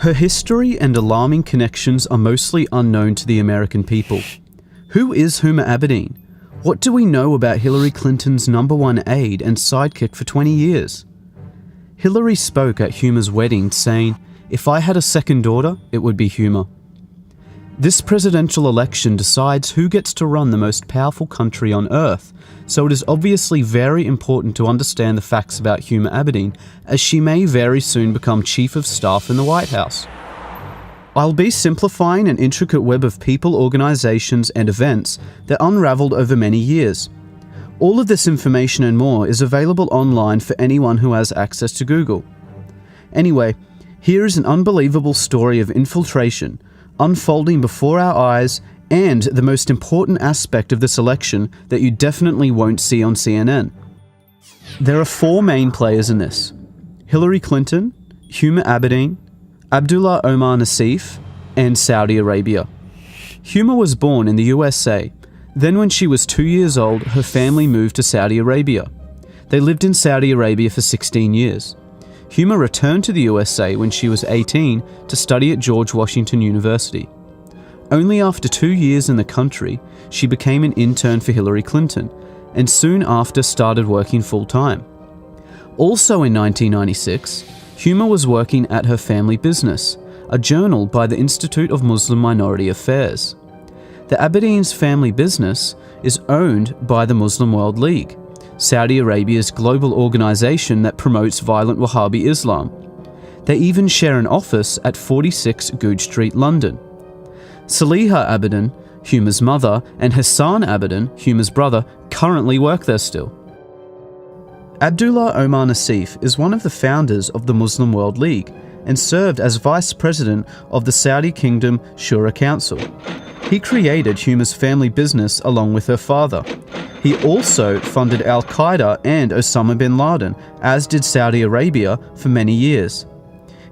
Her history and alarming connections are mostly unknown to the American people. Who is Huma Abedin? What do we know about Hillary Clinton's #1 aide and sidekick for 20 years? Hillary spoke at Huma's wedding saying, "If I had a second daughter, it would be Huma." This presidential election decides who gets to run the most powerful country on earth, so it is obviously very important to understand the facts about Huma Abedin, as she may very soon become Chief of Staff in the White House. I'll be simplifying an intricate web of people, organizations, and events that unraveled over many years. All of this information and more is available online for anyone who has access to Google. Anyway, here is an unbelievable story of infiltration, unfolding before our eyes, and the most important aspect of this election that you definitely won't see on CNN. There are 4 main players in this: Hillary Clinton, Huma Abedin, Abdullah Omar Nassif, and Saudi Arabia. Huma was born in the USA. Then when she was 2 years old, her family moved to Saudi Arabia. They lived in Saudi Arabia for 16 years. Huma returned to the USA when she was 18 to study at George Washington University. Only after 2 years in the country, she became an intern for Hillary Clinton, and soon after started working full-time. Also in 1996, Huma was working at her family business, a journal by the Institute of Muslim Minority Affairs. The Abedin's family business is owned by the Muslim World League, Saudi Arabia's global organization that promotes violent Wahhabi Islam. They even share an office at 46 Goodge Street, London. Saliha Abedin, Huma's mother, and Hassan Abedin, Huma's brother, currently work there still. Abdullah Omar Nassif is one of the founders of the Muslim World League and served as vice president of the Saudi Kingdom Shura Council. He created Huma's family business along with her father. He also funded Al-Qaeda and Osama bin Laden, as did Saudi Arabia, for many years.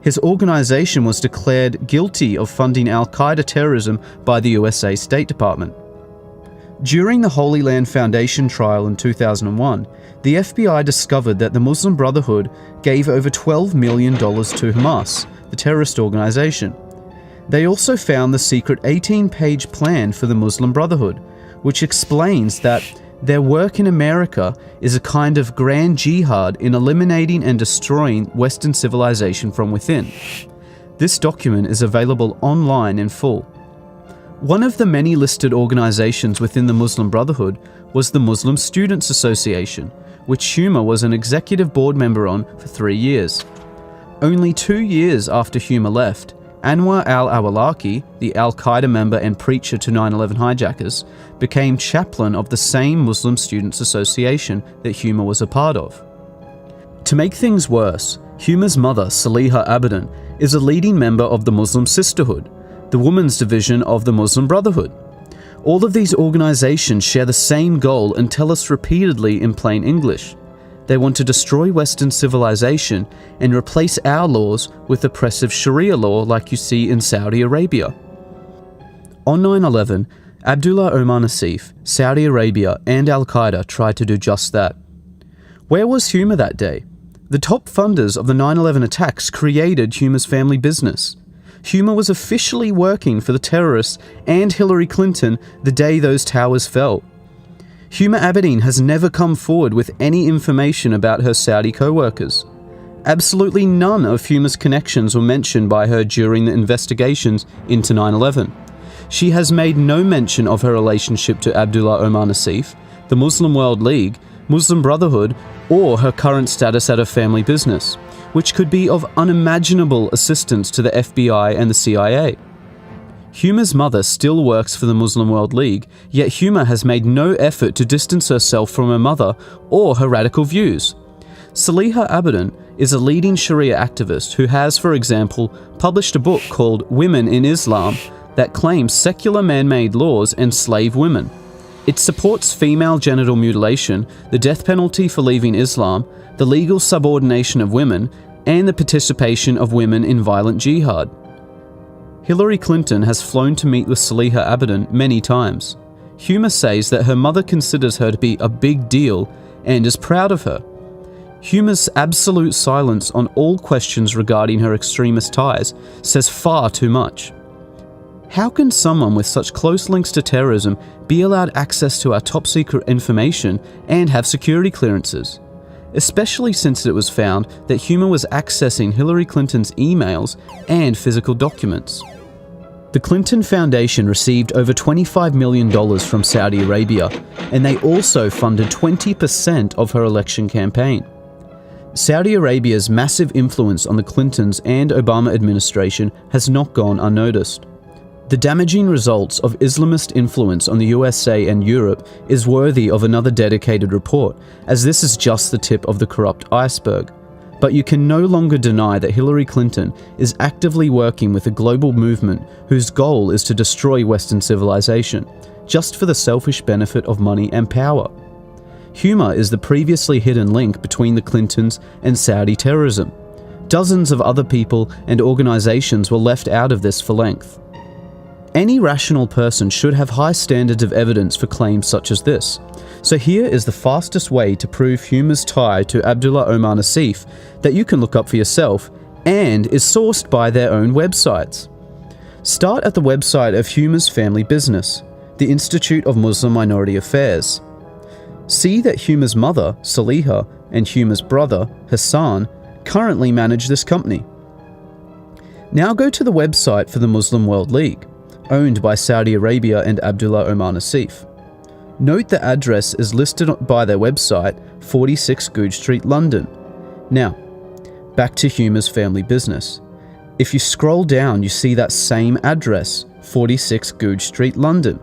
His organization was declared guilty of funding Al-Qaeda terrorism by the USA State Department. During the Holy Land Foundation trial in 2001, the FBI discovered that the Muslim Brotherhood gave over $12 million to Hamas, the terrorist organization. They also found the secret 18-page plan for the Muslim Brotherhood, which explains that their work in America is a kind of grand jihad in eliminating and destroying Western civilization from within. This document is available online in full. One of the many listed organizations within the Muslim Brotherhood was the Muslim Students Association, which Huma was an executive board member on for 3 years. Only 2 years after Huma left, Anwar al-Awlaki, the Al-Qaeda member and preacher to 9/11 hijackers, became chaplain of the same Muslim Students Association that Huma was a part of. To make things worse, Huma's mother, Saliha Abedin, is a leading member of the Muslim Sisterhood, the women's division of the Muslim Brotherhood. All of these organizations share the same goal and tell us repeatedly in plain English. They want to destroy Western civilization and replace our laws with oppressive Sharia law like you see in Saudi Arabia. On 9/11, Abdullah Omar Nassif, Saudi Arabia, and Al-Qaeda tried to do just that. Where was Huma that day? The top funders of the 9/11 attacks created Huma's family business. Huma was officially working for the terrorists and Hillary Clinton the day those towers fell. Huma Abedin has never come forward with any information about her Saudi co-workers. Absolutely none of Huma's connections were mentioned by her during the investigations into 9/11. She has made no mention of her relationship to Abdullah Omar Nassif, the Muslim World League, Muslim Brotherhood, or her current status at her family business, which could be of unimaginable assistance to the FBI and the CIA. Huma's mother still works for the Muslim World League, yet Huma has made no effort to distance herself from her mother or her radical views. Saliha Abedin is a leading Sharia activist who has, for example, published a book called Women in Islam that claims secular man-made laws enslave women. It supports female genital mutilation, the death penalty for leaving Islam, the legal subordination of women, and the participation of women in violent jihad. Hillary Clinton has flown to meet with Saliha Abedin many times. Huma says that her mother considers her to be a big deal and is proud of her. Huma's absolute silence on all questions regarding her extremist ties says far too much. How can someone with such close links to terrorism be allowed access to our top secret information and have security clearances? Especially since it was found that Huma was accessing Hillary Clinton's emails and physical documents. The Clinton Foundation received over $25 million from Saudi Arabia, and they also funded 20% of her election campaign. Saudi Arabia's massive influence on the Clintons and Obama administration has not gone unnoticed. The damaging results of Islamist influence on the USA and Europe is worthy of another dedicated report, as this is just the tip of the corrupt iceberg. But you can no longer deny that Hillary Clinton is actively working with a global movement whose goal is to destroy Western civilization, just for the selfish benefit of money and power. Huma is the previously hidden link between the Clintons and Saudi terrorism. Dozens of other people and organizations were left out of this for length. Any rational person should have high standards of evidence for claims such as this. So here is the fastest way to prove Huma's tie to Abdullah Omar Nassif that you can look up for yourself and is sourced by their own websites. Start at the website of Huma's family business, the Institute of Muslim Minority Affairs. See that Huma's mother, Saliha, and Huma's brother, Hassan, currently manage this company. Now go to the website for the Muslim World League, owned by Saudi Arabia and Abdullah Omar Nassif. Note the address is listed by their website, 46 Goodge Street, London. Now, back to Huma's family business. If you scroll down, you see that same address, 46 Goodge Street, London.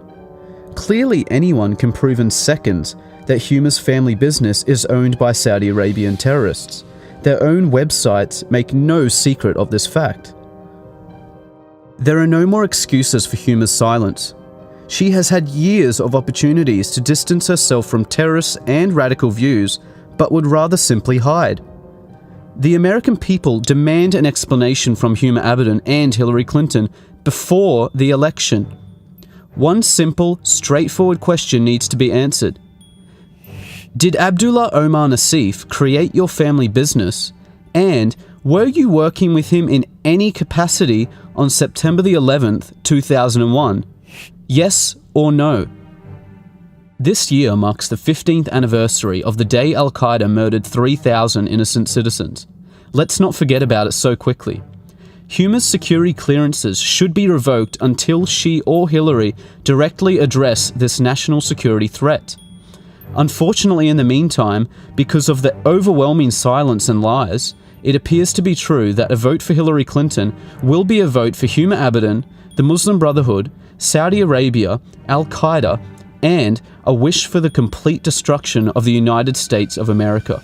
Clearly anyone can prove in seconds that Huma's family business is owned by Saudi Arabian terrorists. Their own websites make no secret of this fact. There are no more excuses for Huma's silence. She has had years of opportunities to distance herself from terrorists and radical views, but would rather simply hide. The American people demand an explanation from Huma Abedin and Hillary Clinton before the election. One simple, straightforward question needs to be answered. Did Abdullah Omar Nassif create your family business? And were you working with him in any capacity on September the 11th, 2001? Yes or no? This year marks the 15th anniversary of the day Al-Qaeda murdered 3,000 innocent citizens. Let's not forget about it so quickly. Huma's security clearances should be revoked until she or Hillary directly address this national security threat. Unfortunately, in the meantime, because of the overwhelming silence and lies, it appears to be true that a vote for Hillary Clinton will be a vote for Huma Abedin, the Muslim Brotherhood, Saudi Arabia, Al-Qaeda, and a wish for the complete destruction of the United States of America.